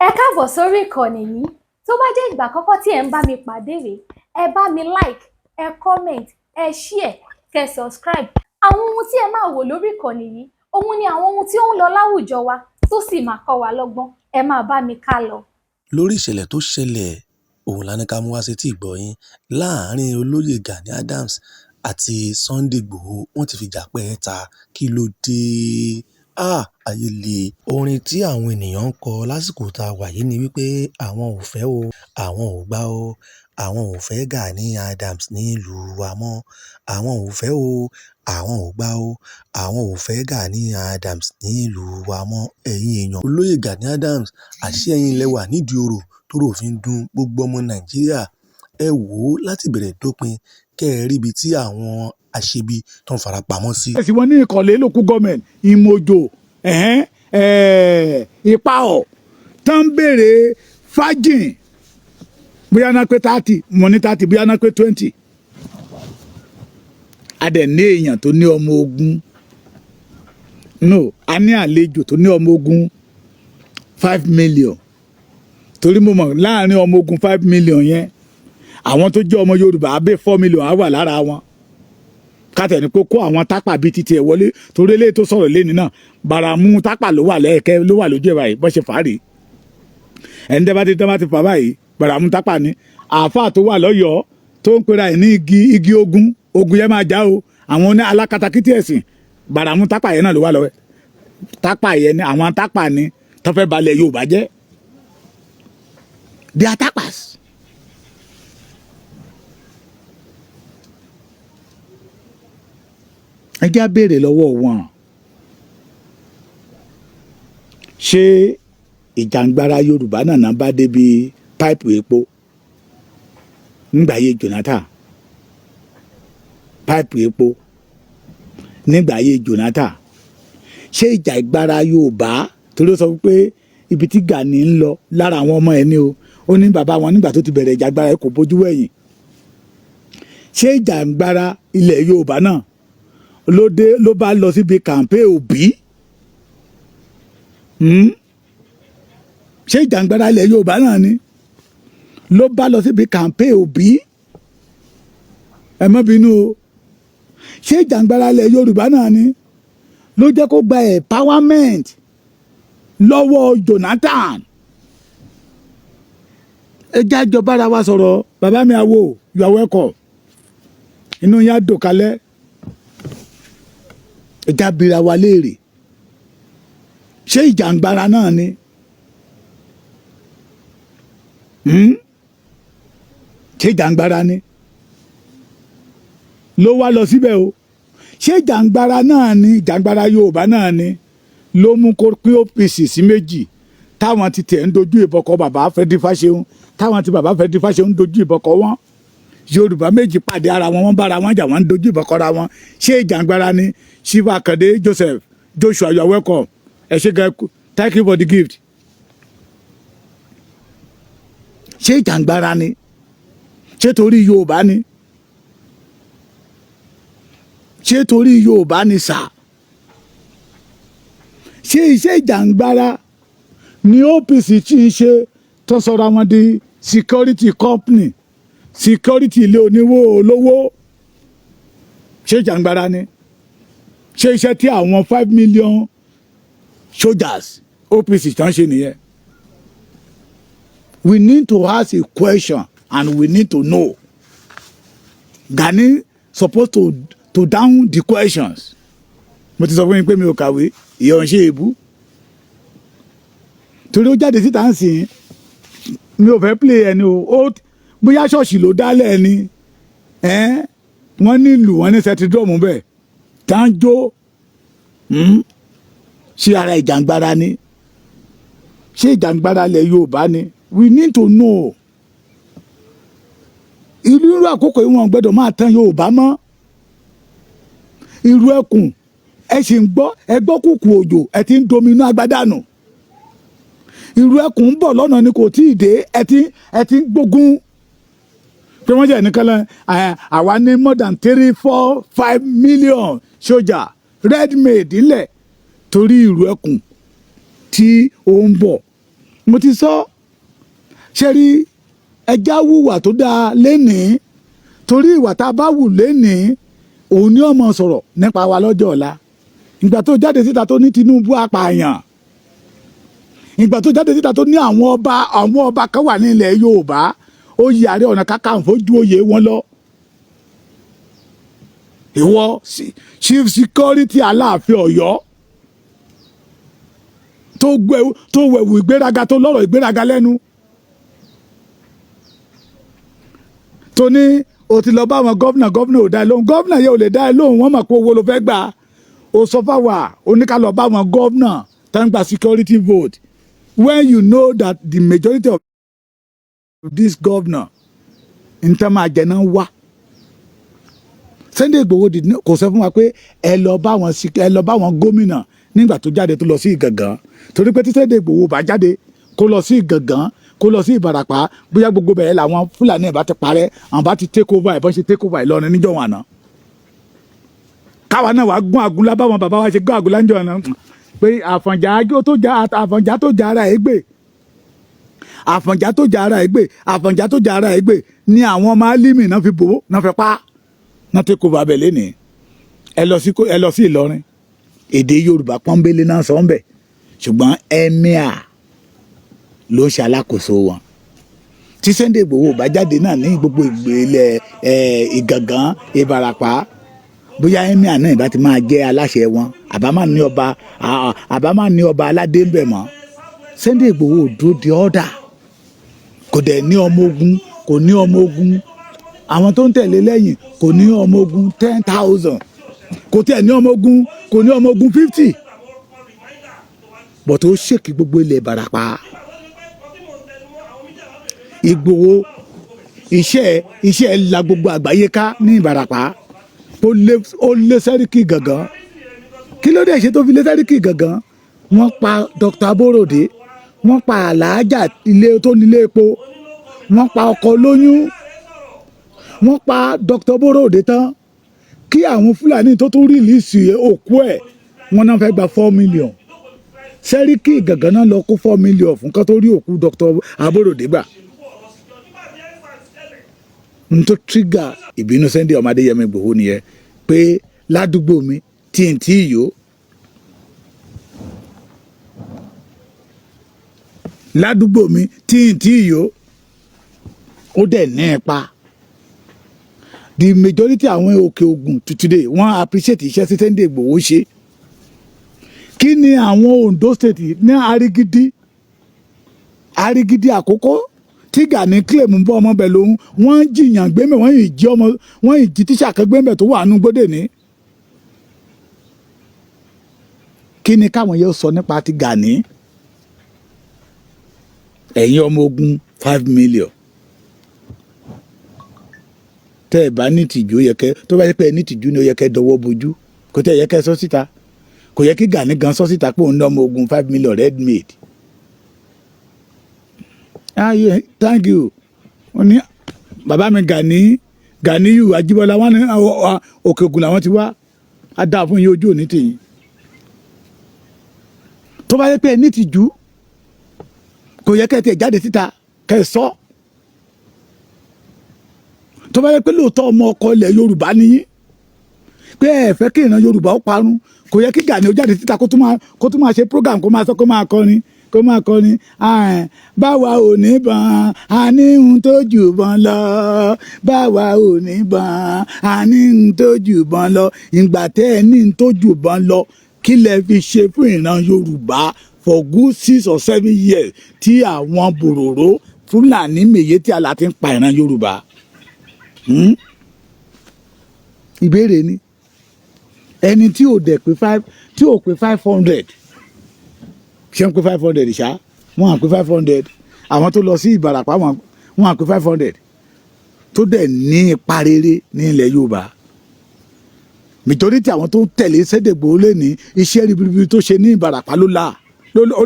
Ẹ káàbọ̀ sórí ìkànnì yìí. Tó bá jẹ́ ìgbà àkọ́kọ́ tí ẹ̀ ń bá mi pàdé rèé, ẹ bá mi like, ẹ comment, ẹ share, kẹ́ subscribe. Àwọn ohun tí ẹ máa wò lórí ìkànnì yìí, ohun ni àwọn ohun tí ó ń lọ láwùjọ wa tó sì máa kọ́ wa lọ́gbọ́n. Ẹ máa bá mi ká lọ. Lórí ìṣẹ̀lẹ̀ tó ṣẹlẹ̀ ohun la ní ká mú wá sétí ìgbọ́ yín láàrin olóyè Gani Adams àti Sunday Igboho. Wọ́n ti fìjà pẹ́ ta, kí ló dé? Ayé le. Orin tí àwọn ènìyàn ń kọ lásìkò tá a wà yìí ni wípé àwọn ò fẹ́ o, àwọn ò gbà o, àwọn ò fẹ́ Gani Adams nílùú wa mọ́, àwọn ò fẹ́ o, àwọn ò gbà o, àwọn ò fẹ́ Gani Adams nílùú wa mọ́. Ẹ̀yin èèyàn, olóyè Gani Adams, àṣé ẹ̀yin lẹ wà nídìí orò tóró fi ń dùn gbogbo ọmọ Nàìjíríà. Ẹ wò ó láti bẹ̀rẹ̀ dópin kẹ́ ẹ rí ibi tí àwọn aṣebi tó ń fara pamọ́ sí. Ẹ̀sìn wọn ní Ìkọlù local government, Ìmọ̀jò, Ìpàọ̀ tó ń béèrè fájìn bóyá náà pé 30, mo ní 30, bóyá náà pé 20. A dẹ̀ ní èèyàn tó ní ọmọ ogun, a ní àlejò tó ní ọmọ ogun 5 million. Torí mo mọ̀ láàrin ọmọ ogun 5 million yẹn, àwọn tó jẹ́ ọmọ Yorùbá abẹ́ 4 million á wà lára wọn. Kátẹ̀ ní kó àwọn tápà bíi titi ẹ̀ wọlé, torí eléyìí tó sọ̀rọ̀ lẹ́ni náà bàràmú tápà ló wà lẹ́ẹ̀kẹ́ ló wà lójú ẹ̀ báyìí bọ́ ṣe fàárì. Ẹni tẹ́ bá ti fà báyìí bàràmú tápà ni. Àáfàá tó wà lọ́yọ̀ọ́ tó ń pera ẹ̀ ní igi ogun yẹn máa já o. Àwọn oní alákatakítí ẹ̀sìn bàràmú tápà yẹn náà ló wà lọ́wọ́. Tápà yẹn ni àwọn tápà ni tó fẹ́ balẹ̀ Yorùbá jẹ́. They are tapas. Ẹ jẹ́ á béèrè lọ́wọ́ wọn. Ṣé ìjàngbara Yorùbá náà bá débi páìpù epo nígbà ayé Jonathan? Páìpù epo nígbà ayé Jonathan. Ṣé ìjàngbara Yorùbá torí ó sọ pé ibi tí Gani ń lọ lára àwọn ọmọ ẹ̀ ni o. Ó ní bàbá wọn nígbà tó ti bẹ̀rẹ̀ ìjàngbara ẹ̀ kò bójú wẹ̀yìn. Ṣé ìjàngbara ilẹ̀ Yorùbá náà ló bá lọ síbi kàǹpé Òbí? Ṣé ìjàngbara ilẹ̀ Yorùbá náà ni ló bá lọ síbi kàǹpé Òbí? Ẹ má bínú o. Ṣé ìjàngbara ilẹ̀ Yorùbá náà ni ló jẹ́ kó gba empowerment lọ́wọ́ Jonathan? Ẹ jẹ́ àjọ bára wa sọ̀rọ̀. Bàbá mi àwo, you are welcome. Inú yá dùn kalẹ̀. Ẹ jẹ́ abira wa léèrè. Ṣé ìjàngbara náà ni? Ṣé ìjàngbara ni ló wá lọ síbẹ̀ o? Ṣé ìjàngbara náà ni, ìjàngbara Yorùbá náà ni ló mú kó pín OPC sí méjì? Táwọn ti tẹ̀ ń dojú ìbọkọ bàbá Fẹ́dífáṣeun, táwọn ti bàbá Fẹ́dífáṣeun ń dojú ìbọkọ wọn. Yorùbá méjì pàdé ara wọn, wọ́n bára wọn jà, wọ́n ń dojú ìbọkọ ra wọn. Ṣé ìjàngbara ni? Shiva Akande Joseph Joshua, you are welcome. Ẹ ṣé gan, thank you for the gift. Ṣé ìjàngbara ni? Ṣé torí Yorùbá ni? Ṣé torí Yorùbá ni sà? Ṣé iṣẹ́ ìjàngbara ni OPC tí ń ṣe tó sọra wọn di security company, security ilé oníwó olówó? Ṣé ìjàngbara ni? Ṣé iṣẹ́ tí àwọn 5 million soldiers OPC tán ṣe nìyẹn? We need to ask a question and we need to know. Gani supposed to down the questions. Mo ti sọ fún yín pé mi ò kàwé, ìyá ò ń ṣe èébú. Torí ó jáde síta ń sìn, mi ò fẹ́ play ẹni o. Bóyá ṣọ́ọ̀ṣì ló dálẹ̀ ẹni. Wọ́n nílùú, wọ́n ní sẹtidọ́ọ̀mù bẹ́ẹ̀. Tá ń jó. Ṣé ara ìjàngbara ni? Ṣé ìjàngbara ilẹ̀ Yorùbá ni? We need to know. Irú àkókò yìí wọn gbọ́dọ̀ máa tán Yorùbá mọ́. Irú ẹkùn ẹ sì ń gbọ́, ẹ gbọ́ kùkù òjò, ẹ ti ń dominú agbádànù. Irú ẹkùn ń bọ̀ lọ́nà ni kò tí ì dé, ẹ ti ń gbógun. Pé wọ́n jẹ́ nìkan lọ, àwa ní more than 3, 4, 5 million soldier ready made nílẹ̀ torí irú ẹkùn tí ó ń bọ̀. mo ti sọ ṣe rí ẹja wùwà tó dáa lénìí torí ìwà tá a bá wù lénìí òun ni ọmọ sọ̀rọ̀ nípa wa lọ́jọ́ ọ̀la ìgbà tó jáde síta tó ní Tinubu apààyàn ìgbà tó jáde síta tó ní àwọn ọba kan wà ní ilẹ̀ Yorùbá oyè Ààrẹ Ọ̀nà Kakanfò ju oyè wọn lọ ìwọ chief security Aláàfin Ọ̀yọ́ tó wẹ̀wù ìgbéraga tó lọ́rọ̀ ìgbéraga lẹ́nu tó ní o ti lọ bá àwọn gómìnà ò dá ẹ lóhùn gómìnà yẹn ò lè dá ẹ lóhùn wọ́n mọ̀ pé owó ló fẹ́ gbà ó sọ fáwà oníkàlọ́ bá àwọn gómìnà tó ń gba security vote when you know that the majority of this governor n tẹ́ máa jẹ náà wá Sunday Igboho kò sọ fún wa pé ẹ lọ bá àwọn gómìnà nígbà tó jáde tó lọ sí Ìgàngán torí pé tí Sunday Igboho bá jáde kó lọ sí Ìgàngán kó lọ sí Ìbàràpá bóyá gbogbo bẹ̀rẹ̀ làwọn Fúlàní ẹ̀ bá ti parẹ́ àwọn bá ti take over ẹ̀ bọ́n ṣe take over Ìlọrin níjọ́ wọn àná káwa náà wàá gún àgúnlá báwọn bàbá wa ṣe gún àgúnlá níjọ́ àná pé Àfọ̀njá tó já ara ẹ̀ gbé Àfọ̀njá tó já ara ẹ̀ gbé Àfọ̀njá tó já ara ẹ̀ gbé ni àwọn ọmọ Álímì náà fi bò ó náà fi pa náà take over abẹ lẹ́nìí ẹ lọ sí Ìlọrin èdè Yorùbá pọ́nbélé náà sọ ń bẹ̀ ṣùgbọ́n emir ló ṣe alákòóso wọn tí Sunday Igboho bá jáde náà ní gbogbo ìgbélé Ìgàngán Ìbàràpá bóyá emir náà ìbá ti máa jẹ́ aláṣẹ wọn àbá má ní ọba aládé ń bẹ̀ mọ́ Sunday Igboho dúró de ọ́dà kò dẹ̀ ní ọmọ ogun kò ní ọmọ ogun àwọn tó ń tẹ̀lé lẹ́yìn kò ní ọmọ ogun 10,000 kò tẹ̀ ní ọmọ ogun 50 bọ̀tò ó ṣèkì gbogbo ilẹ̀ Ìbàràpá Ìgbòho iṣẹ́ la gbogbo àgbáyé ká ní Ìbàràpá ó lé Sẹ́ríkì Gàngán kí ló dé ṣe tó fi lé Sẹ́ríkì Gàngán wọ́n pa Dr. Aborode wọ́n pa Àlàájà ilé tó nílé epo wọ́n pa ọkọ lóyún wọ́n pa Dr. Aborode tán kí àwọn Fúlàní tó tún rìlíìsì òkú ẹ̀ wọ́n náà fẹ́ gba 4 million Sẹ́ríkì Gàngán náà lọ kó 4 million fún ká tó rí òkú Dr. Aborode gbà n tó tírígà ìbínú Sunday ọmọ Adéyẹmí Ìgbòho nìyẹn pé ládùúgbò mi TNT yó ládùúgbò mi TNT yó ó dẹ̀ ní ipa the majority àwọn òkè Ògùn today wọ́n appreciate iṣẹ́ tí Sunday Igboho ṣe kí ni àwọn Ondo state ní Arigidi Àkókò tí Gani claim ń bọ́ ọmọ bẹ̀ lòun wọ́n jiyàn gbẹ́mẹ̀ wọ́n yìí jí tíṣà kan gbẹ́mẹ̀ tó wà nù gbódè ní. kí ni káwọn yóò sọ nípa ti Gani ẹ̀yin ọmọ ogun 5 million tẹ́ ẹ bá ní tìjú ó yẹ kẹ́ tó bá yẹ pé ẹ ní tìjú ni ó yẹ kẹ́ dọwọ́ bojú kò tẹ́ ẹ yẹ kẹ́ sọ síta kò yẹ kí Gani gan sọ síta pé òun ní ọmọ ogun 5 million red made. Yeah, thank you wọ́n ní bàbá mi Ganiyu Ajíbọ́lá wọn ní òkè ògùn làwọn ti wá á dáa fún yín ojú òní tìyín tó bá yẹ pé ẹ ní tìjú kò yẹ kẹ́ ẹ tẹ̀ jáde síta kẹ́ ẹ sọ tó bá yẹ pé lóòótọ́ ọmọ ọkọ ilẹ̀ Yorùbá nìyí pé ẹ fẹ́ kí ìran Yorùbá ó parun kò yẹ kí Gani ó jáde síta kó tún máa ṣe program kó máa sọ kó máa kọrin báwa ò ní bàn a ní ohun tó jù bàn lọ báwa ò ní bàn a ní ohun tó jù bàn lọ ìgbà tẹ́ ẹ ní ohun tó jù bàn lọ kí lẹ fi ṣe fún ìran Yorùbá for good 6 or 7 years tí àwọn bòròró Fúlàní Mèyétí Àlà ti ń pa ìran Yorùbá. ìbéèrè ni ẹni tí ò dẹ̀ pé 500 ṣé ń pé 500 ṣá wọ́n à pé 500 àwọn tó lọ sí Ìbàràpá wọ́n à pé 500 tó dẹ̀ ní ipa rere ní ilẹ̀ Yorùbá majority àwọn tó ń tẹ̀lé Sunday Igboho lé ní iṣẹ́ ribiribi tó ṣe ní Ìbàràpá ló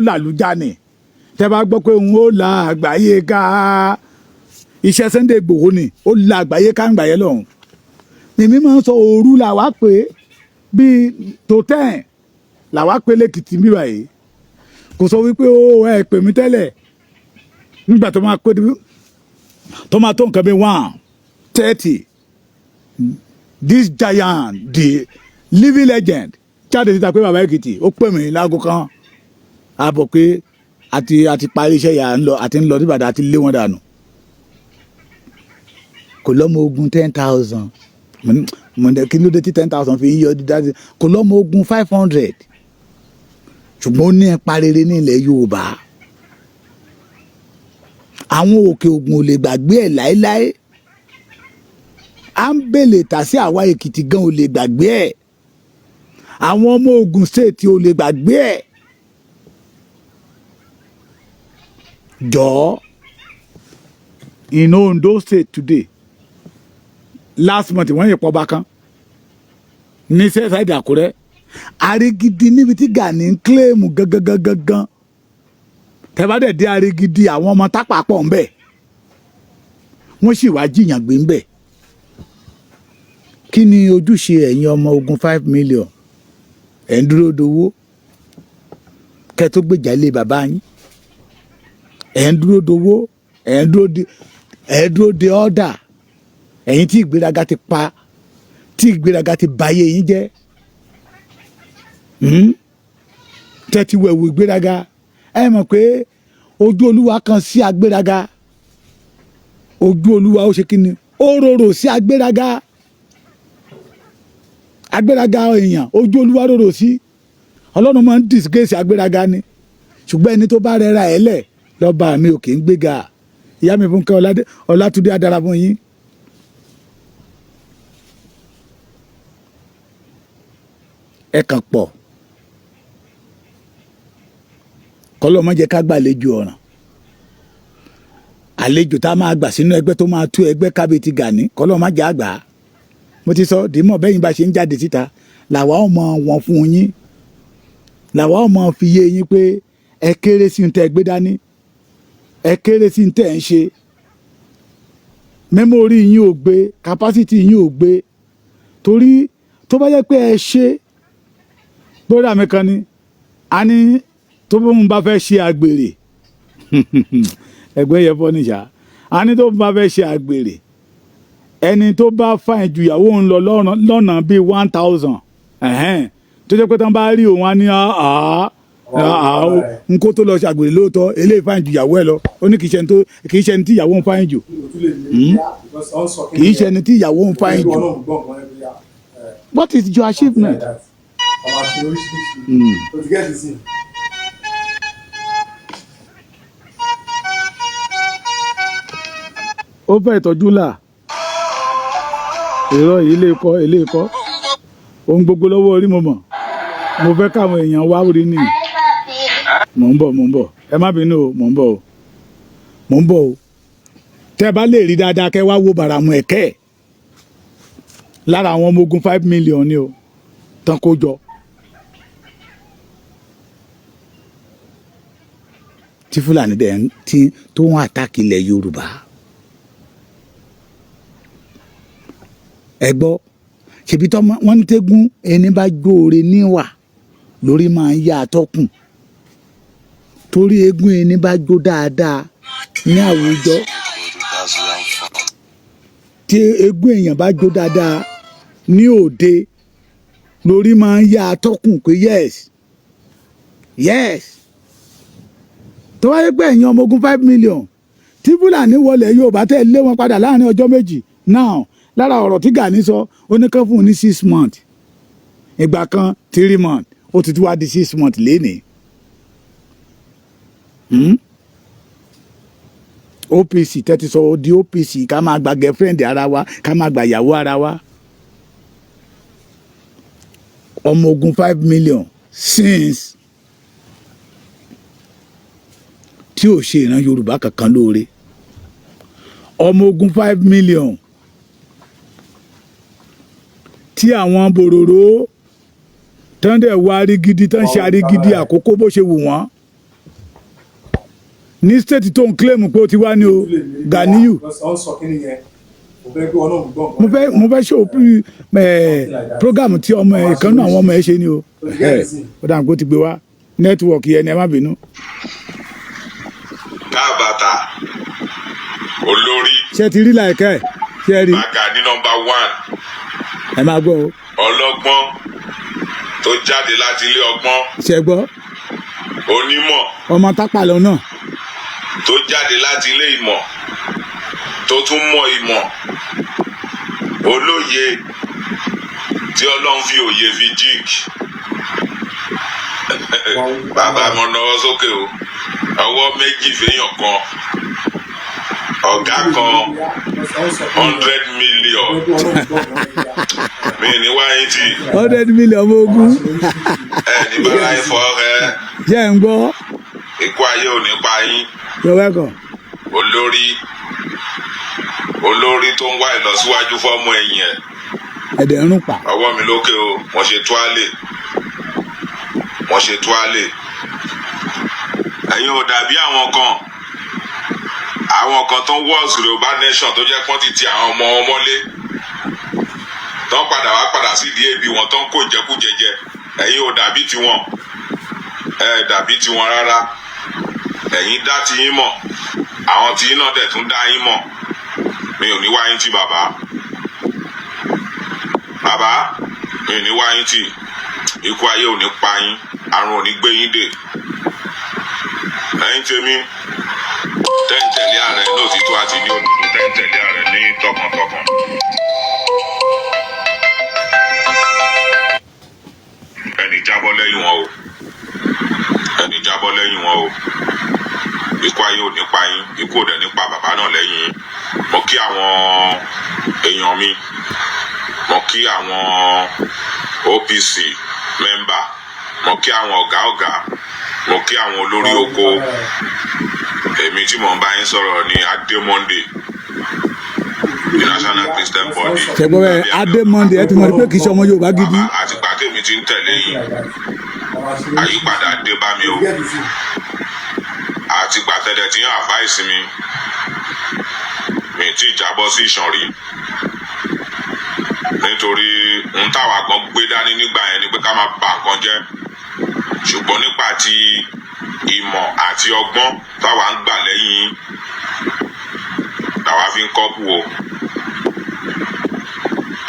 làlújá ni tẹ́ bá gbọ́ pé òun ó la àgbáyé ká iṣẹ́ Sunday Igboho ni ó la àgbáyé ká ń gbàyẹ lọ́hùn èmi máa ń sọ òru làwa pé bíi tó 10 làwa pé lẹ́kìtì bíbá yìí kò sọ wípé ó ẹ pè mí tẹ́lẹ̀ nígbà tó máa tó nǹkan bí 1:30 this giant the living legend jáde síta pé bàbá Èkìtì ó pè mí láago kan àbọ̀ pé àti parí iṣẹ́ yà àti ń lọ níbàdàn àti lé wọn dànù kò lọ́mọ ogun 10,000 kí ló dé tí 10,000 fi ń yọ dídájú kò lọ́mọ ogun 500 ṣùgbọ́n ó ní ipa rere ní ilẹ̀ Yorùbá àwọn òkè ògùn ò lè gbàgbé ẹ̀ láéláé à ń bèlè tà sí àwa Èkìtì gan ò lè gbàgbé ẹ̀ àwọn ọmọ Ògùn state ò lè gbàgbé ẹ̀ jọ̀ọ́ in Ondo state today last month wọ́n yẹ pọba kan ní sẹ́sáìdì Àkúrẹ́ Arigidi níbi tí Gani ń kílèmù gangan tẹ́bádẹ̀ dé Arigidi àwọn ọmọ tápà pọ̀ ń bẹ̀ wọ́n sì wá jiyàn gbé ń bẹ̀ kí ni ojúṣe ẹ̀yin ọmọ ogun 5 million ẹ̀ ń dúró dowó kẹ́ tó gbèjà ilé bàbá yín ẹ̀ ń dúró dowó ẹ̀ ń dúró de ọ́dà ẹ̀yin tí ìgbéraga ti bayé yín jẹ́ tẹ́tí wẹ̀wù ìgbéraga ẹ mọ̀ pé ojú Olúwa kan sí agbéraga ojú Olúwa ó ṣe kí ni ó rorò sí agbéraga èèyàn ojú Olúwa rorò sí Ọlọ́run máa ń disgrace agbéraga ni ṣùgbọ́n ẹni tó bá rẹra ẹ̀ lẹ̀ lọ́ba mi ò kì í gbéga ìyá mi Fúnkẹ́ Ọlátúndé adára fún yín. ẹ kàn pọ̀ kọ́lọ́ má jẹ́ ká gbàlejò ọ̀ràn àlejò tá a máa gbà sínú ẹgbẹ́ tó máa tú ẹgbẹ́ kábíyèsí Gani kọ́lọ́ má jẹ́ àgbà mo ti sọ dìímọ̀ bẹ́yìn bá ṣe ń jáde síta làwa ọmọ wọn fún yín làwa ọmọ fi yé yín pé ẹ kéré sí tẹ́ ẹ gbé dání ẹ kéré sí tẹ́ ẹ ń ṣe mẹ́mórì yín ò gbé capacity yín ò gbé torí tó bá jẹ́ pé ẹ ṣe bóra mi kan ni a ní tó bóun bá fẹ́ ṣe àgbèrè ẹgbẹ́ yẹn fọ́ níṣà a ní tó bá fẹ́ ṣe àgbèrè ẹni tó bá fàìn ju ìyàwó ń lọ lọ́nà bíi 1,000 tó jẹ́ pé tán bá rí òun á ní n kó tó lọ ṣàgbèrè lóòótọ́ eléyìí fàìn ju ìyàwó ẹ lọ ó ní kì í ṣe ẹni tí ìyàwó ń fàìn jù kì í ṣe ẹni tí ìyàwó ń fàìn jù what is your achievement? ó fẹ́ ìtọ́jú là èrò ilé ikọ́ ohun gbogbo lọ́wọ́ orí mo mọ̀ mo fẹ́ káwọn èèyàn wá orí nìyí mò ń bọ̀ ẹ má bínú o mò ń bọ̀ o tẹ́ ẹ bá lè rí dáadáa kẹ́ wá wo bàràmù ẹ̀kẹ́ lára àwọn ọmọ ogun 5 million ni o tán kó jọ tí Fúlàní dẹ̀ tó ń àtàkì ilẹ̀ Yorùbá ẹ gbọ́ ṣèbí tọ́ wọ́n ń tẹ́gùn ẹni bá jóore níwà lórí máa ń yá atọ́kùn torí eégún ẹni bá jó dáadáa ní àwùjọ tí eégún èèyàn bá jó dáadáa ní òde lórí máa ń yá atọ́kùn pé yes tó wáyé pé ẹ̀yin ọmọ ogun 5 million tí Fúlàní wọlé Yorùbá tẹ́ lé wọn padà láàrin ọjọ́ méjì now lára ọ̀rọ̀ tí Gani sọ ó ní kán fún un ní 6 months ìgbà kan 3 months ó ti tún wá di 6 months lénìí OPC tẹ́tí sọ di OPC ká máa gba girlfriend ara wa ká máa gba ìyàwó ara wa ọmọ ogun 5 million since tí ò ṣe ìran Yorùbá kankan lóore ọmọ ogun 5 million tí àwọn bòròró tán dẹ̀ wá arigidi tán ṣe arigidi àkókò bó ṣe wù wọ́n ní state tó ń claim pé ó ti wá ní o Ganiyu mo fẹ́ show program tí ọmọ ẹ̀ kan náà àwọn ọmọ ẹ̀ ṣe ni o ó dà kó ti gbé wá network yẹn ni ẹ má bínú. alábàtà olórí. ṣé ti rí láìka ẹ̀ ṣé ẹ rí. bàgà ní nọ́mbà 1. ẹ máa gbọ́ o. ọlọ́gbọ́n tó jáde láti ilé ọgbọ́n. ṣé gbọ́. onímọ̀. ọmọ tápà lọ náà. tó jáde láti ilé ìmọ̀ tó tún mọ ìmọ̀. olóye tí Ọlọ́run fi òye fi jíìkì. bàbá mo náwó sókè o ọwọ́ méjì fèèyàn kan ọ̀gá kan 100 million mi ní wáyé tí 100 million ọmọ ogun. ẹ ní bàbá ifọ̀ rẹ. jẹ́ ń gbọ́. ikú ayé ò ní pa yín. you're welcome. olórí tó ń wá ìlọsíwájú fọ́mọ ẹ̀yìn ẹ̀. ẹ̀dẹ̀ ń rún pa. ọwọ́ mi lókè o wọ́n ṣe tuálè. ẹ̀yin ò dàbí àwọn kan tó ń wọ́ọ̀sì Yorùbá nation tó jẹ́ pọ́n ti ti àwọn ọmọ wọn mọ́lé tó ń padà sí ìdí èbí wọn tó ń kó ìjẹkújẹ jẹ. ẹ̀yin ò dàbí tiwọn dàbí tiwọn rárá. ẹ̀yin dá tiyín mọ̀ àwọn tiyín náà dẹ̀ tún dá yín mọ̀. mi ò ní wá yín tì bàbá mi ò ní wá yín tì. ikú ayé ò ní pa yín àrùn ò ní gbé yín dè. ẹ̀yin tèmi tẹ́ǹtẹ̀lé ààrẹ lóòtítọ́ àti ní òdodo tẹ́ǹtẹ̀lé ààrẹ ní tọkàntọkàn. ẹni jábọ́ lẹ́yìn wọn o ikú ayé ò ní pa yín ikú ò dẹ̀ ní pa bàbá náà lẹ́yìn yín. mo kí àwọn èèyàn mi mo kí àwọn OPC mẹ́mbà mo kí àwọn ọ̀gá mo kí àwọn olórí oko. èmi tí mò ń bá yín sọ̀rọ̀ ní Adé Monday the National Christian Body. ṣẹ̀gbọ́n bẹ́ẹ̀ Adé Monday ẹ ti mọ̀ pé kì í ṣe ọmọ Yorùbá gidi. àtìgbà tèmi ti ń tẹ̀lé yín àyípadà dé bá mi o. àtìgbà tẹ̀lẹ̀ tí ń advice mi tí jábọ́ sí ìṣànrí nítorí ohun táwa gan gbé dání nígbà yẹn ni pé ká máa bà nǹkan jẹ́ ṣùgbọ́n nípa ti ìmọ̀ àti ọgbọ́n táwa ń gbà lẹ́yìn làwa fi ń kọ́kù o.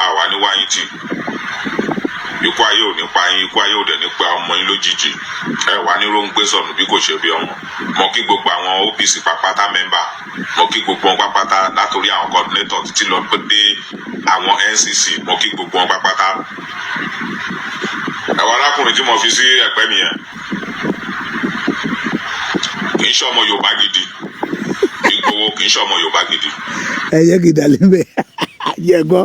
àwa ní wáyé tì ikú ayé ò ní pa yín ikú ayé ò dẹ̀ ní pa ọmọ yín lójijì. ẹ wà ní róńgbé sọnù bí kò ṣe bí ọmọ. mo kí gbogbo àwọn OPC pápátá mẹ́mbà mo kí gbogbo wọn pápátá látòrí àwọn coordinator títí lọ dé àwọn NCC mo kí gbogbo wọn pápátá. ẹ̀wọ̀n arákùnrin tí mo fi sí ẹ̀gbẹ́ mi yẹn kì í ṣe ọmọ Yorùbá gidi. Igboho kì í ṣe ọmọ Yorùbá gidi. ẹ yẹ kí dalẹ́ bẹ́ẹ̀ yẹ gbọ́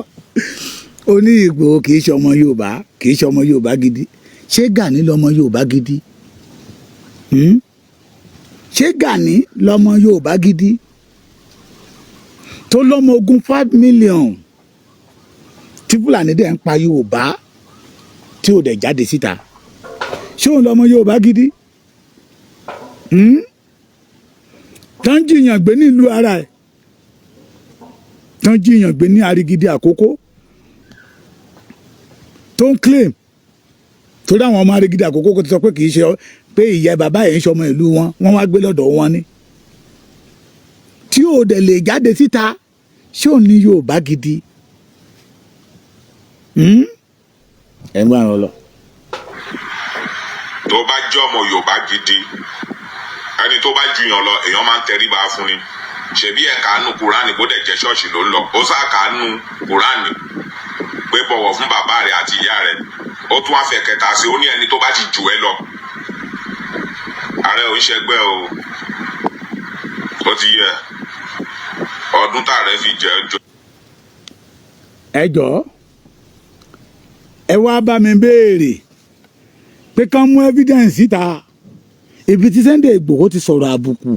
ó ní Igboho kì í ṣe ọmọ Yorùbá kì í ṣe ọmọ Yorùbá gidi. ṣé Gani lọmọ Yorùbá gidi? ṣé Gani lọmọ Yorùbá gidi tó lọ́mọ ogun 5 million tí Fúlàní dẹ̀ ń pa Yorùbá tí ò dẹ̀ jáde síta? ṣé òun lọmọ Yorùbá gidi? tán jiyàn gbé nílùú ara ẹ̀ tán jiyàn gbé ní Arigidi Àkókó tó ń claim torí àwọn ọmọ Arigidi Àkókó kò ti sọ pé kì í ṣe pé ìyá bàbá yẹn ń ṣọmọ ìlú wọn wá gbé lọ́dọ̀ wọn ni tí ò dẹ̀ lè jáde síta. ṣé ò ní Yorùbá gidi? ẹ ń gbà wọn lọ. tó bá jẹ́ ọmọ Yorùbá gidi ẹni tó bá jiyàn lọ èèyàn máa ń tẹríba fún ni. ṣebí ẹ̀ka nù Kúránì bó dẹ̀ jẹ́ ṣọ́ọ̀ṣì ló ń lọ ó sáàkà nù Kúránì pé bọ̀wọ̀ fún bàbá rẹ̀ àti ìyá rẹ̀. ó tún wá fẹ́ kẹta sí ó ní ẹni tó bá ti jù ẹ́ lọ. ààrẹ ò ń ṣẹgbẹ́ o ó ti yẹ ọdún tààrẹ fi jẹ́ ọjọ́. ẹ jọ̀ọ́ ẹ wá bá mi béèrè pé kán mú evidence síta ibi tí Sunday Igboho ti sọ̀rọ̀ àbùkù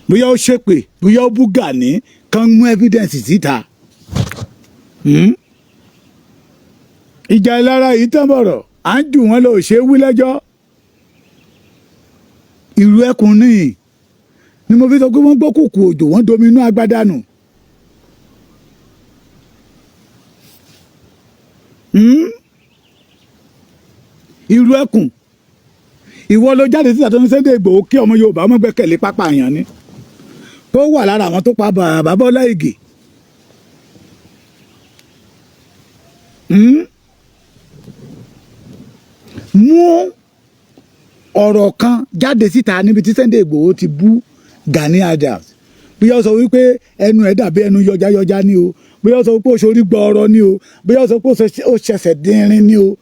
bóyá ó ṣépè bóyá ó bú Gani kán mú evidence síta. ìjà ìlara yìí tán bọ̀rọ̀ à ń jù wọ́n lọ ò ṣe é wí lẹ́jọ́. ìlú ẹkùn nìyí ni mo fi sọ pé wọ́n gbọ́ kùkù òjò wọ́n domi inú agbádá nù. ìlú ẹkùn ìwọ ló jáde síta tó ní Sunday Igboho kí ọmọ Yorùbá ọmọ gbẹ́kẹ̀lé pápá àyàn ni tó wà lára àwọn tó pa bàbá Bọ́lá Ìgè. Mú ọ̀rọ̀ kan jáde síta níbi tí Sunday Igboho ti bú Gani Adams bóyá ó sọ wípé ẹnu ẹ̀ dàbí ẹnu yọjáyọjá ni o, bóyá ó sọ pé ó ṣorí gbọ́ọ̀rọ̀ ni o, bóyá ó sọ pé ó ṣẹ̀ṣẹ̀ dínrín ni o,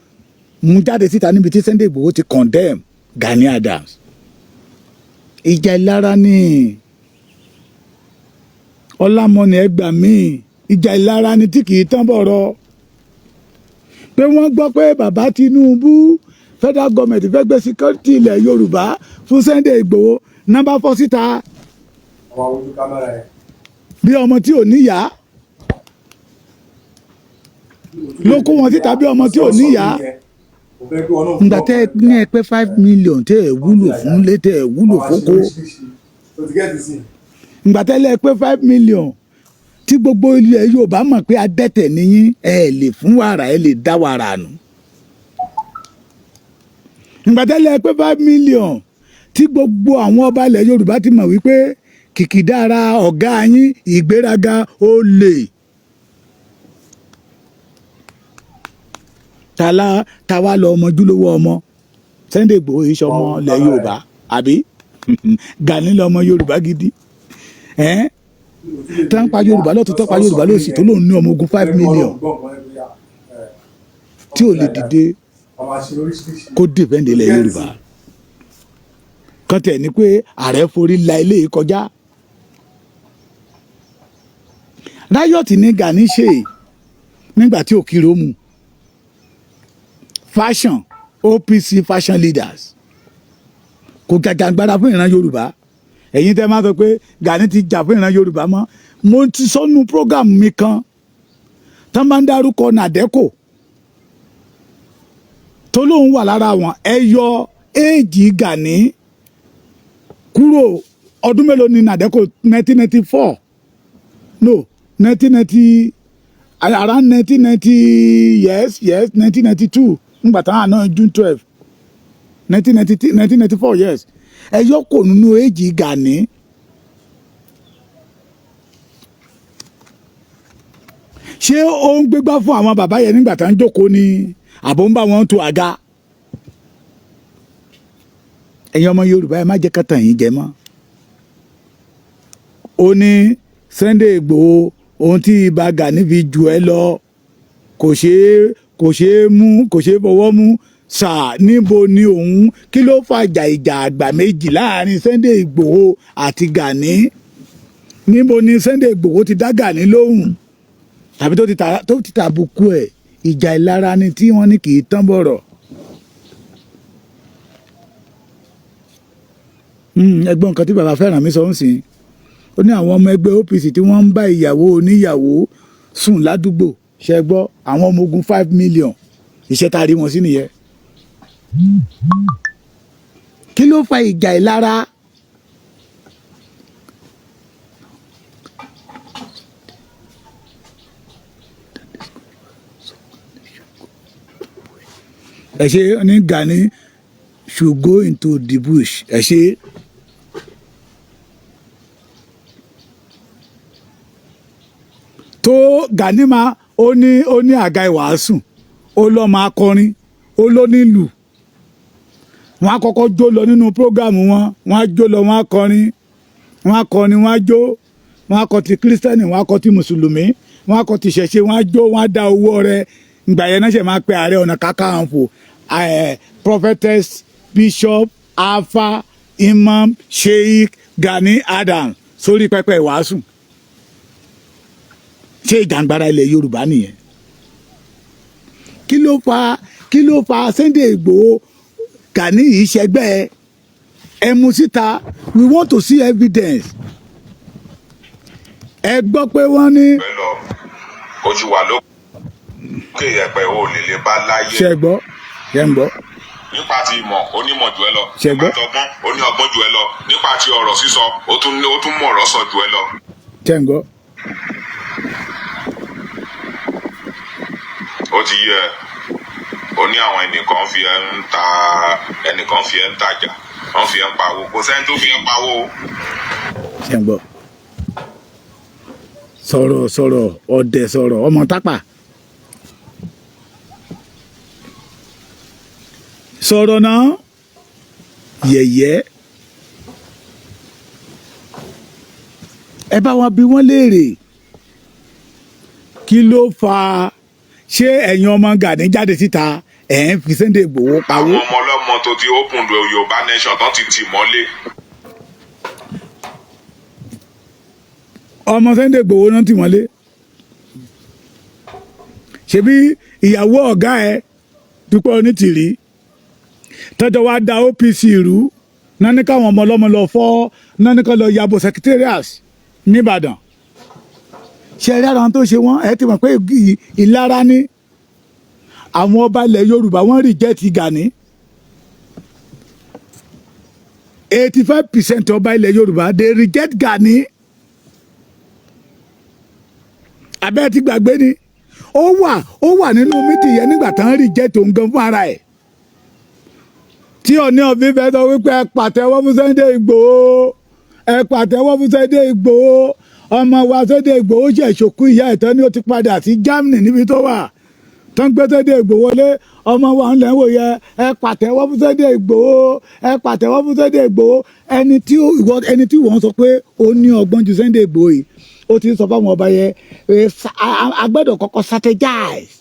mú jáde síta níbi tí Sunday Igboho ti condemn Gani Adams. Ìjà ìlara ni ọlámọ́ni ẹgbà míì, ìjà ìlara ni tí kì í tán bọ̀rọ̀ pé wọ́n gbọ́ pé bàbá Tinubu federal government fẹ́ gbé security ilẹ̀ Yorùbá fún Sunday Igboho nọ́mbà fọ́ síta bí ọmọ tí ò níyà ló kó wọn síta bí ọmọ tí ò níyà. Ngbà tẹ́ ní ẹ pé 5 million tẹ́ ẹ wúlò fún lé tẹ́ ẹ wúlò fóko. Ngbà tẹ́ lẹ́ pé 5 million tí gbogbo ilẹ̀ Yorùbá mọ̀ pé adẹ́tẹ̀ níyín ẹ lè fún wàrà ẹ lè dá wàrà nù. Ngbà tẹ́ lẹ́ pé 5 million tí gbogbo àwọn ọba ilẹ̀ Yorùbá ti mọ̀ wípé kìkìdára ọ̀gá yín ìgbéraga ó lè. Tàwa lọ ọmọ júlówó ọmọ Sunday Igboho iṣẹ́ ọmọ ilẹ̀ Yorùbá àbí Gani lọ ọmọ Yorùbá gidi tá ń pa Yorùbá lọ́tún tó pa Yorùbá lọ́sì tó lóun ní ọmọ ogun 5 million tí ò lè dìde kó dìbẹ́ǹdì ilẹ̀ Yorùbá kan tẹ̀ ní pé ààrẹ forí la ilé yìí kọjá. Ráyọ̀tì ní Gani ṣe nígbà tí ò kiri ó mu fashion OPC fashion leaders kò gàgàgbára fún ìran Yorùbá. Ẹ̀yin tẹ́ máa sọ pé Gani ti jà fún ìran Yorùbá mọ́ mo ti sọnù program mi kan tán máa ń dárúkọ nàdẹ́kò tó lóun wà lára wọn ẹ yọ éèjì Gani kúrò ọdún mélòó ni nàdẹ́kò 1994 no 1990 around 1990 yes 1992 nígbà táwọn àná June 12 1994 yes ẹ yọ kò nínú èjì Gani. Ṣé ó ń gbégbá fún àwọn bàbá yẹn nígbà tá ń jókòó ni àbò ń bá wọn tó àga. Ẹ̀yin ọmọ Yorùbá ẹ má jẹ́ kátà yín jẹ mọ́. Ó ní Sunday Igboho ohun tí ibà Gani fi jù ẹ lọ kò ṣeé mú kò ṣeé fọwọ́ mú sáà níbo ni òun kí ló fàjà ìjà àgbà méjì láàrin Sunday Igboho àti Gani níbo ni Sunday Igboho ti dá Gani lóhùn tàbí tó ti tàbùkù ẹ̀ ìjà ìlara ni tí wọ́n ní kì í tán bọ̀rọ̀. Ẹgbọ́n nǹkan tí bàbá Fẹ́rànmi sọ ń sìn ó ní àwọn ọmọ ẹgbẹ́ OPC tí wọ́n ń bá ìyàwó oníyàwó sùn ládùúgbò ṣe gbọ́ àwọn ọmọ ogun 5 million iṣẹ́ tá a rí wọn sí nìyẹn. Kí ló fa ìjà ìlara? ẹ ṣe ní Gani should go into the bush ẹ ṣe. Tó Gani máa ó ní àga ìwàásù ó lọ́ máa kọrin ó ló nílùú wọn á kọ́kọ́ jó lọ nínú prógámù wọn á jó lọ wọn á kọrin wọn á jó wọn á kọ ti kírísítẹ́nì wọn á kọ ti mùsùlùmí wọn á kọ ti ṣẹ̀ṣe wọn á jó wọn á dá owó rẹ ìgbà yẹn náà ṣe máa pe Ààrẹ Ọ̀nà Kakanfò prophetess bishop alfa imam sheikh Gani Adams sórí pẹpẹ ìwàásù. Ṣé ìjàngbara ilẹ̀ Yorùbá nìyẹn? Kí ló fa Sunday Igboho Gani yìí ṣẹgbẹ́ ẹ mú síta we want to see evidence. Ẹ gbọ́ pé wọ́n ní. Ojú wa lókè ẹ̀pẹ̀ ò lè bá láyé. Ṣé gbọ́? Ṣé ń gbọ́? Nípa ti ìmọ̀ onímọ̀ jù ẹ lọ. Ṣé gbọ́? Nípa ti ọgbọ́n oní ọgbọ́n jù ẹ lọ. Nípa ti ọ̀rọ̀ sísọ ó tún mọ̀ ọ̀rọ̀ sọ jù ẹ lọ. Ṣé ń gbọ́? Ó ti yẹ ó ní àwọn ẹnìkan fi ẹ́ ń ta ẹnìkan fi ẹ́ ń tajà wọ́n fi ẹ́ ń pawó kò sẹ́ni tó fi ẹ́ ń pawó. ṣe ń gbọ́ sọ̀rọ̀ ọ̀dẹ̀ sọ̀rọ̀ ọmọ tápà sọ̀rọ̀ náà yẹ̀yẹ́ ẹ bá wọn bí wọ́n léèrè kí ló fa ṣé ẹ̀yin ọmọ Gani jáde síta ẹ̀ ń fi Sunday Igboho pawó. àwọn ọmọ ọlọ́mọ tó ti open the Yorùbá nation tán ti tì mọ́lé. ọmọ Sunday Igboho náà tì mọ́lé ṣebí ìyàwó ọ̀gá ẹ̀ Dúpẹ́ Onítìrí tọ́jọ́ wá da OPC rú náà ní káwọn ọmọ ọlọ́mọ lọ fọ́ náà ní ká lọ yàbò secretariat nìbàdàn ṣe rí ara tó ṣe wọ́n ẹ ti mọ̀ pé ìlara ní àwọn ọba ilẹ̀ Yorùbá wọ́n reject Gani 85% ọba ilẹ̀ Yorùbá they reject Gani abẹ́ ti gbàgbé ni ó wà nínú mítì yẹn nígbà tán reject òun gan fún ara ẹ̀ tí Ọọ̀ni of Ifẹ̀ sọ wípé ẹ pàtẹ́wọ́ fún Sunday Igboho ẹ pàtẹ́wọ́ fún Sunday Igboho ọmọ wa Sunday Igboho ṣe ìṣòkú ìyá ẹ̀ tán ni ó ti padà sí Germany níbi tó wà tán gbé Sunday Igboho lé ọmọ wa ń lẹ́wọ̀ yẹ ẹ pàtẹ́wọ́ fún Sunday Igboho ẹ pàtẹ́wọ́ fún Sunday Igboho ẹni tí wọ́n sọ pé ó ní ọgbọ́n ju Sunday Igboho yìí ó ti sọ fáwọn ọba yẹn a gbọ́dọ̀ kọ́kọ́ strategize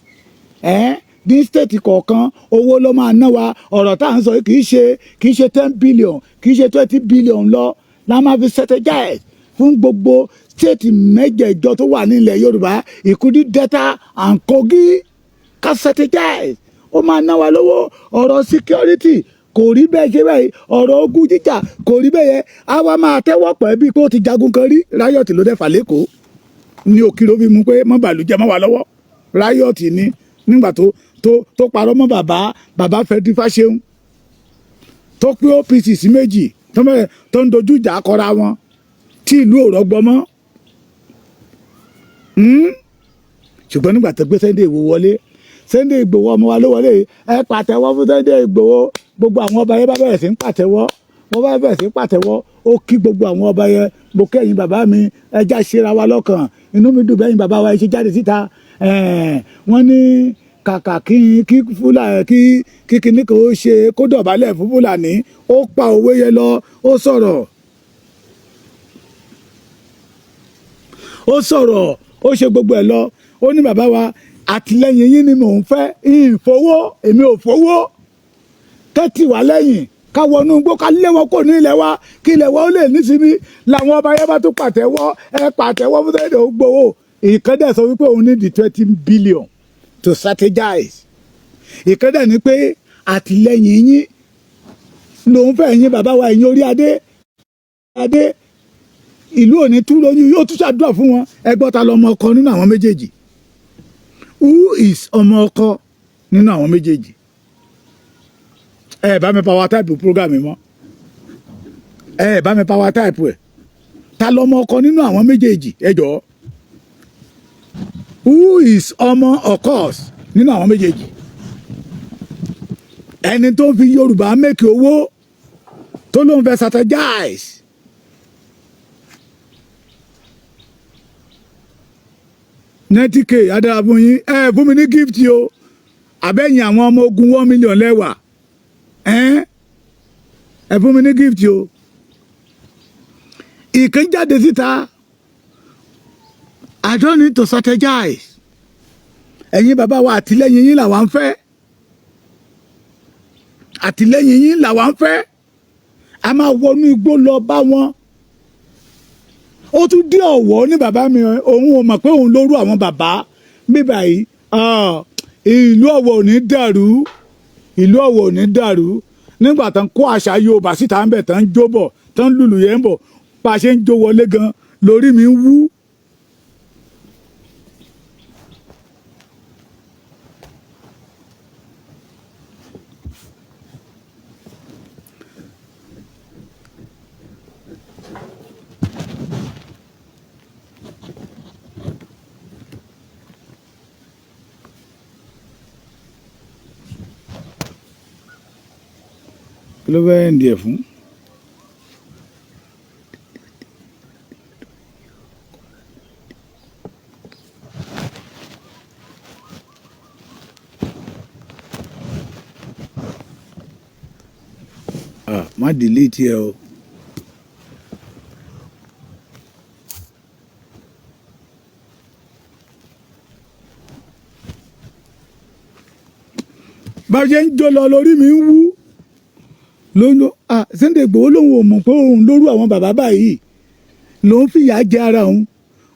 ní state kọ̀ọ̀kan owó ló máa ná wa ọ̀rọ̀ tá à ń sọ kì í ṣe 10 billion kì í ṣe 20 billion lọ la máa fi strategize fún gbogbo state mẹ́jẹ̀ẹ̀jọ tó wà nílẹ̀ Yorùbá including Delta and Kogi ká strategize ó máa ná wa lówó ọ̀rọ̀ security kò rí bẹ́ẹ̀ ṣe bẹ́ẹ̀ ọ̀rọ̀ ogun jíjà kò rí bẹ́ẹ̀ yẹn á wá máa tẹ́wọ́ pẹ́ bí pé ó ti jagun kan rí riot ló dẹ̀ fà lẹ́kọ̀ọ́ ní òkìrò fi mú pé mọ́ bàlújẹ́ mọ́ wa lọ́wọ́ riot ni nígbà tó parọ́ mọ́ bàbá Fẹ́dí Fáṣẹ̀hùn tó pé OPC sí méjì tó ń dojú ìjà kọra wọn tí ìlú ò rọgbọ mọ́ ṣùgbọ́n nígbà tó gbé Sunday Igboho wọlé Sunday Igboho ọmọ wa ló wọlé ẹ pàtẹ́wọ́ fún Sunday Igboho gbogbo àwọn ọba yẹn bá bẹ̀rẹ̀ sí ń pàtẹ́wọ́ wọ́n bá bẹ̀rẹ̀ sí ń pàtẹ́wọ́ ó kí gbogbo àwọn ọba yẹn mo kẹ́yìn bàbá mi ẹja ṣera wa lọ́kàn inú mi dùn bẹ́yìn bàbá wa ẹ ṣe jáde síta wọ́n ní kàkà kí Fúlàní kí kíní kan ó ṣe kó dọ̀bálẹ̀ fún Fúlàní ó pa òwe yẹn lọ ó sọ̀rọ̀ ó ṣe gbogbo ẹ̀ lọ ó ní bàbá wa àtìlẹ́yìn yín ni mò ń fẹ́ ìfowó èmi ò fowó tẹ́tì wá lẹ́yìn ká wọnú igbó ká lé wọn kò ní ilẹ̀ wa kí ilẹ̀ wa ó lè nísìmí làwọn ọba yẹn bá tún pàtẹ́wọ́ ẹ pàtẹ́wọ́ fún Sunday Igboho ìkẹ́dẹ̀ sọ wípé òun ní di 20 billion to strategize ìkẹ́dẹ̀ ni pé àtìlẹ́yìn yín lòun fẹ́ yín bàbá wa ẹ̀yìn orí adé ìlú òní tú lóyún yóò tún ṣàdúrà fún wọn ẹgbọ́ta lọmọ ọkọ nínú àwọn méjèèjì who is ọmọ ọkọ nínú àwọn méjèèjì ẹ bá mi power type program mọ́ ẹ bá mi power type ẹ ta lọmọ ọkọ nínú àwọn méjèèjì ẹ jọ̀ọ́ who is ọmọ ọkọs nínú àwọn méjèèjì ẹni tó ń fi Yorùbá make owó tó ló ń fẹ́ strategize nẹ́tíkè adára fún yín ẹ fún mi ní gift o àbẹ́yìn àwọn ọmọ ogun 1 million lẹ́wà ẹ fún mi ní gift o ìkànnì jáde síta I don't need to strategize ẹ̀yin bàbá wa àtìlẹ́yìn yín làwa ń fẹ́ àtìlẹ́yìn yín làwa ń fẹ́ a máa wọnú igbó lọ bá wọn ó tún dé Ọ̀wọ̀ ní bàbá mi òun ò mọ̀ pé òun lórú àwọn bàbá bíbà yìí ìlú Ọ̀wọ̀ ò ní dàrú ìlú Ọ̀wọ̀ ò ní dàrú nígbà tán kó àṣà Yorùbá síta ń bẹ̀ tán ń jó bọ̀ tán ń lùlù yẹn ń bọ̀ bá a ṣe ń jó wọlé gan lórí mi ń wú. ló fẹ́ ń di ẹ̀ fún. Má delete ẹ o. bá a ṣe ń jó lọ lórí mi ń wú lóńdó Sunday Igboho lòun ò mọ̀ pé òun lóru àwọn bàbá báyìí lòun fìyà jẹ ara òun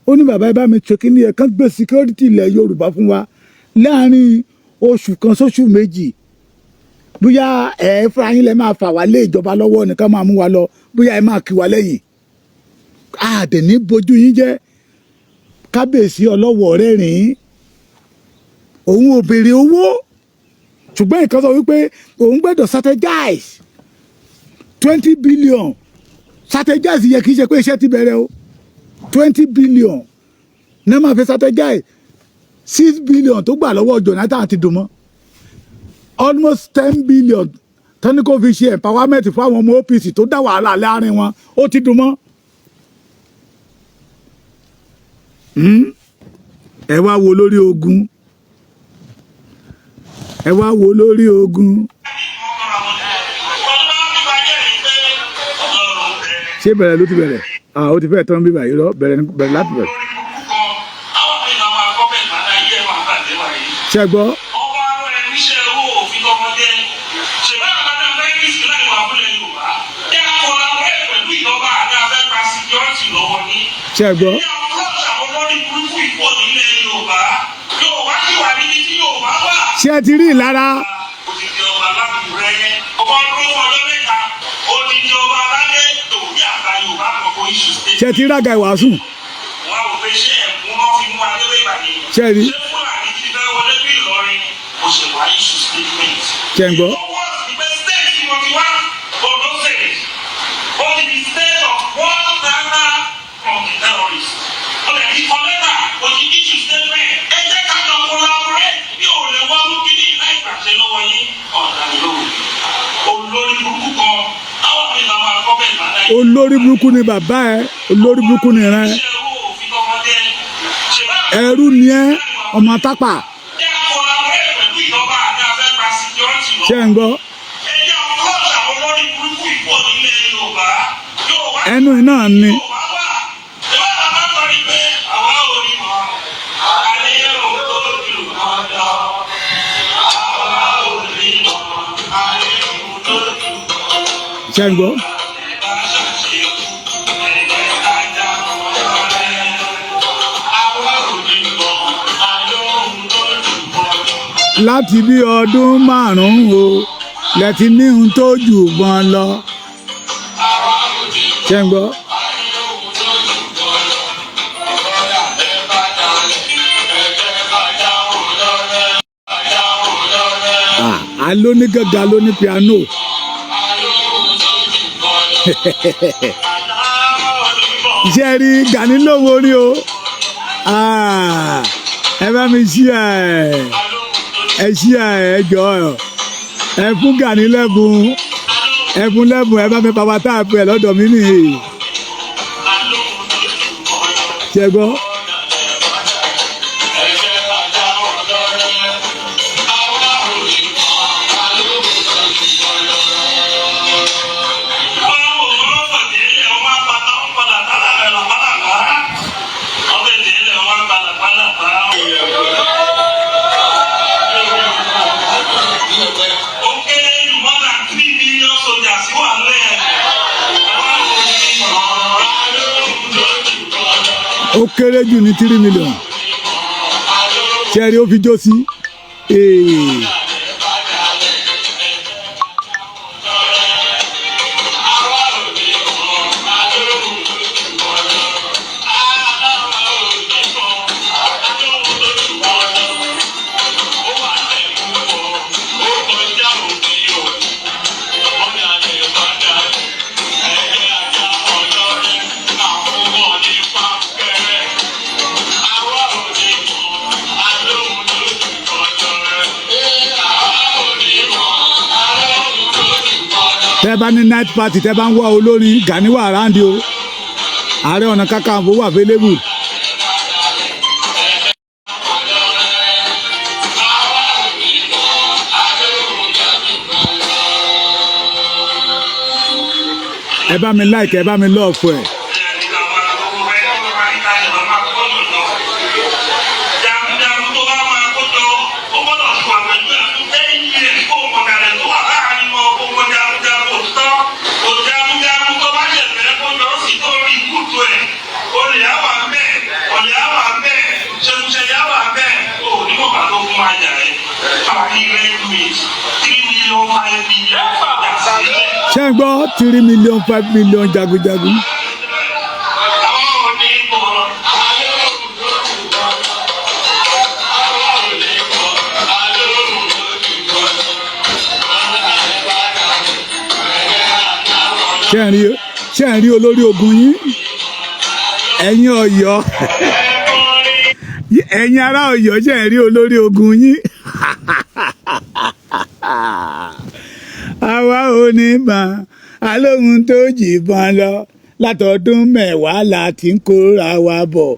ó ní bàbá ẹ bá mi ṣe kíní ẹ kán gbé security ilẹ̀ Yorùbá fún wa láàrin oṣù kan sóṣù méjì bóyá ẹ fúnra yín lẹ máa fà wá lé ìjọba lọ́wọ́ nìkan máa mú wa lọ bóyá ẹ máa kí wa lẹ́yìn àdẹ̀ní bojú yín jẹ́ kábíyèsí ọlọ́wọ̀ rẹ́rìn-ín òun ò béèrè owó ṣùgbọ́n ìkan sọ wípé òun gbọ́dọ̀ strategize 20 billion strategize yẹ kì í ṣe pé iṣẹ́ ti bẹ̀rẹ̀ o 20 billion ní máa fi strategize 6 billion tó gbà lọ́wọ́ Jonathan àti dùnmọ́ almost 10 billion tọ́ni kò fi ṣe empowerment fún àwọn ọmọ OPC tó dá wàhálà láàrin wọn ó ti dùnmọ́. ẹ wá wo lórí ogun ẹ wá wo lórí ogun ṣé bẹ̀rẹ̀ ló ti bẹ̀rẹ̀ ó ti fẹ́ tán bí báyìí lọ bẹ̀rẹ̀ láti bẹ̀rẹ̀. ṣé gbọ́. ṣé gbọ́. ṣé ẹ ti rí ìlara. ṣé ẹ ti rága ìwàásù. ṣé ẹ rí. ṣé ẹ gbọ́. olórí burúkú ni bàbá ẹ olórí burúkú ni rẹ ẹrú ni ẹ ọmọ tápà ṣé ń gbọ́ ẹnu náà ni. ṣé ń gbọ́. láti bí ọdún márùn-ún o lẹ́tí ní ohun tó jù gbọ́n lọ. ṣé ń gbọ́. alóní gàgà lóní piano. iṣẹ́ rí Gani lówó rí o ẹ bá mi ṣí ẹ ṣí ẹ jọ ẹ fún Gani lẹ́bùn ẹ fún lẹ́bùn ẹ bá mi pàpà tá a pè lọ́dọ̀ mi nìyí ṣe gbọ́. ó kéré jù ní 3 million ṣẹ́rí ó fi jó sí tẹ́ bá ní night party tẹ́ bá ń wá olórin Gani wà ráńdì o Ààrẹ Ọ̀nà Kakanfò wà available. ẹ bá mi like ẹ bá mi love ẹ. ṣé ń gbọ́ 3 million 5 million jagunjagun. ṣé ń rí olórí ogun yín ẹ̀yin Ọ̀yọ́ ẹ̀yin ará Ọ̀yọ́ ṣé ń rí olórí ogun yín. àwa ò ní mọ̀ alóhun tó jìbọn lọ látọdún 10 la ti ń kóra wa bọ̀.